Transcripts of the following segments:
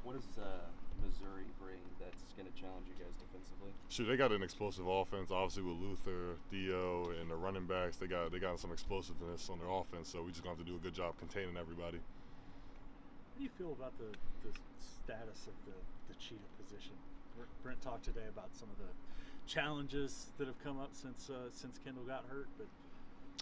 What does Missouri bring that's going to challenge you guys defensively? Shoot, they got an explosive offense. Obviously, with Luther, Theo, and the running backs, they got some explosiveness on their offense. So we just gonna have to do a good job containing everybody. How do you feel about the status of the cheetah position? Brent talked today about some of the challenges that have come up since Kendall got hurt, but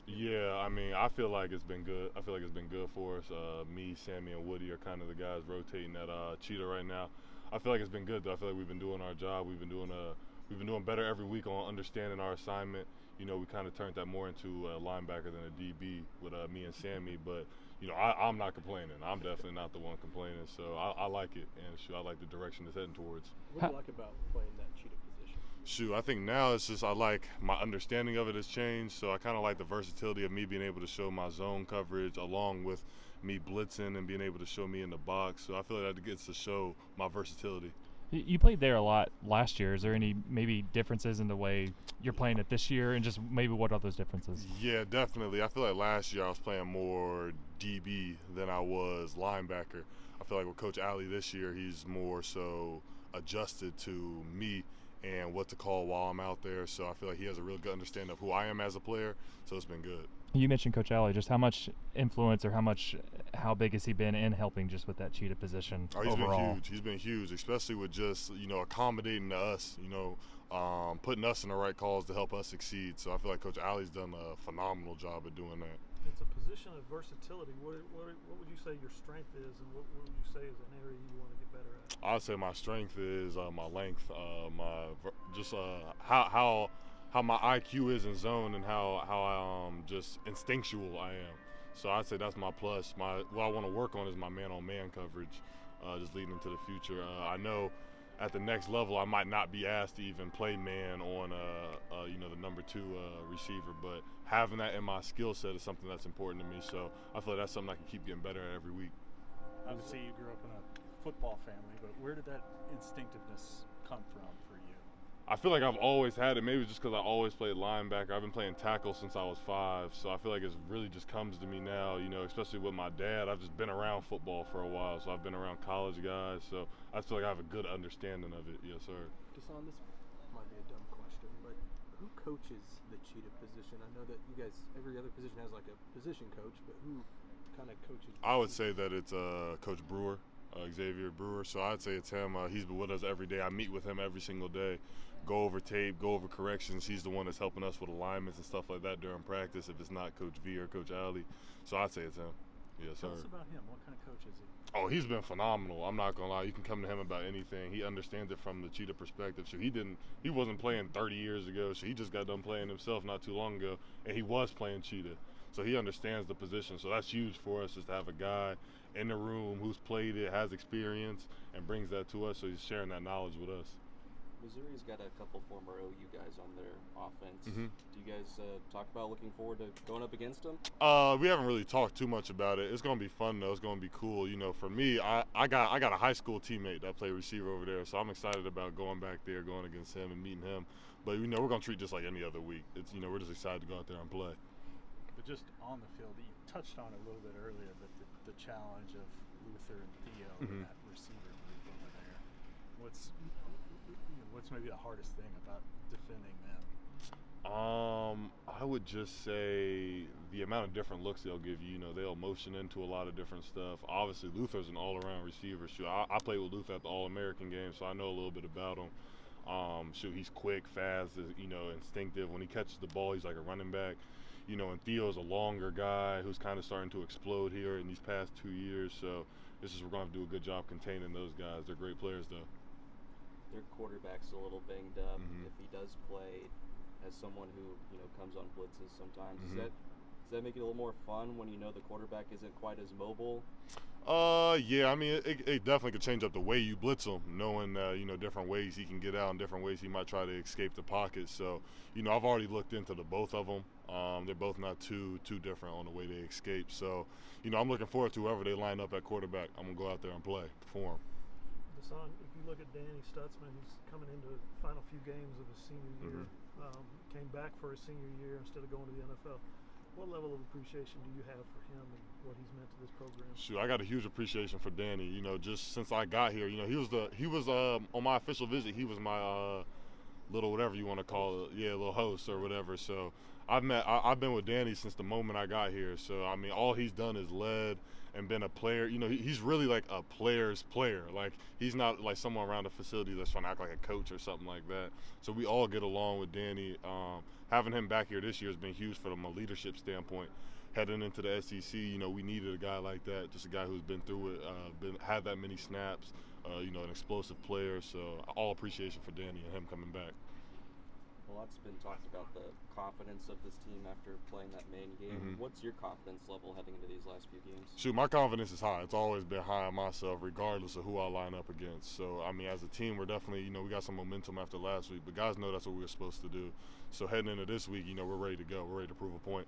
yeah, I mean, I feel like it's been good. I feel like it's been good for us. Me, Sammy, and Woody are kind of the guys rotating that cheetah right now. I feel like it's been good though. I feel like we've been doing our job. We've been doing better every week on understanding our assignment. You know, we kind of turned that more into a linebacker than a DB with me and Sammy. But you know, I'm not complaining. I'm definitely not the one complaining. So I like it, and I like the direction it's heading towards. What do you like about playing that cheetah position? Shoot, I think now it's just I like my understanding of it has changed. So I kind of like the versatility of me being able to show my zone coverage along with me blitzing and being able to show me in the box. So I feel like that gets to show my versatility. You played there a lot last year. Is there any maybe differences in the way you're playing it this year, and just maybe what are those differences? Yeah, definitely. I feel like last year I was playing more DB than I was linebacker. I feel like with Coach Alley this year, he's more so adjusted to me and what to call while I'm out there. So I feel like he has a real good understanding of who I am as a player. So it's been good. You mentioned Coach Alley. Just how much influence or how big has he been in helping just with that cheetah position he's overall? Been huge. He's been huge, especially with just, accommodating to us, putting us in the right calls to help us succeed. So I feel like Coach Alley's done a phenomenal job at doing that. It's a position of versatility. What would you say your strength is, and what would you say is an area you want to get better at? I'd say my strength is my length, how my IQ is in zone, and how I just instinctual I am. So I'd say that's my plus. What I want to work on is my man-on-man coverage, just leading into the future. I know at the next level I might not be asked to even play man on the number 2 receiver, but having that in my skill set is something that's important to me. So I feel like that's something I can keep getting better at every week. Obviously you grew up in a football family, but where did that instinctiveness come from for you? I feel like I've always had it. Maybe just because I always played linebacker. I've been playing tackle since I was 5, so I feel like it really just comes to me now, especially with my dad. I've just been around football for a while, so I've been around college guys, so I feel like I have a good understanding of it. Yes, sir. Dasan, this might be a dumb question, but who coaches the cheetah position? I know that you guys, every other position has like a position coach, but who kind of coaches? I would say that it's Coach Brewer. Xavier Brewer, so I'd say it's him. He's been with us every day. I meet with him every single day, go over tape, go over corrections. He's the one that's helping us with alignments and stuff like that during practice if it's not Coach V or Coach Alley. So I'd say it's him. Yes, sir. Tell us about him. What kind of coach is he? Oh, he's been phenomenal. I'm not gonna lie. You can come to him about anything. He understands it from the cheetah perspective. So he wasn't playing 30 years ago. So he just got done playing himself not too long ago, and he was playing cheetah. So he understands the position. So that's huge for us, is to have a guy in the room who's played it, has experience, and brings that to us. So he's sharing that knowledge with us. Missouri's got a couple former OU guys on their offense. Mm-hmm. Do you guys talk about looking forward to going up against them? We haven't really talked too much about it. It's gonna be fun though. It's gonna be cool. For me, I got a high school teammate that played receiver over there, so I'm excited about going back there, going against him, and meeting him. But we're gonna treat it just like any other week. It's we're just excited to go out there and play. But just on the field, you touched on it a little bit earlier, but the challenge of Luther and Theo and that receiver group over there. What's maybe the hardest thing about defending them? I would just say the amount of different looks they'll give you. They'll motion into a lot of different stuff. Obviously, Luther's an all-around receiver. I played with Luther at the All-American game, so I know a little bit about him. He's quick, fast, instinctive. When he catches the ball, he's like a running back. And Theo's a longer guy who's kind of starting to explode here in these past 2 years. So we're going to do a good job containing those guys. They're great players, though. Their quarterback's a little banged up. Mm-hmm. If he does play as someone who comes on blitzes sometimes, Mm-hmm. does that make it a little more fun when the quarterback isn't quite as mobile? Yeah, I mean, it definitely could change up the way you blitz him, knowing, different ways he can get out and different ways he might try to escape the pocket. So, I've already looked into the both of them. They're both not too different on the way they escape. So, I'm looking forward to whoever they line up at quarterback. I'm going to go out there and play, perform. Dasan, if you look at Danny Stutzman, he's coming into the final few games of his senior year, came back for his senior year instead of going to the NFL. what level of appreciation do you have for him and what he's meant to this program? Shoot, I got a huge appreciation for Danny. You know, just since I got here, you know, he was on my official visit. He was my little whatever you want to call it, little host or whatever. So I've been with Danny since the moment I got here. So I mean, all he's done is led and been a player. You know, he's really like a player's player. Like he's not like someone around the facility that's trying to act like a coach or something like that. So we all get along with Danny. Having him back here this year has been huge from a leadership standpoint. Heading into the SEC, you know, we needed a guy like that, just a guy who's been through it, had that many snaps, you know, an explosive player. So all appreciation for Danny and him coming back. A lot's been talked about the confidence of this team after playing that main game. Mm-hmm. What's your confidence level heading into these last few games? Shoot, my confidence is high. It's always been high on myself, regardless of who I line up against. So, I mean, as a team, we're definitely, you know, we got some momentum after last week, but guys know that's what we were supposed to do. So heading into this week, you know, we're ready to go. We're ready to prove a point.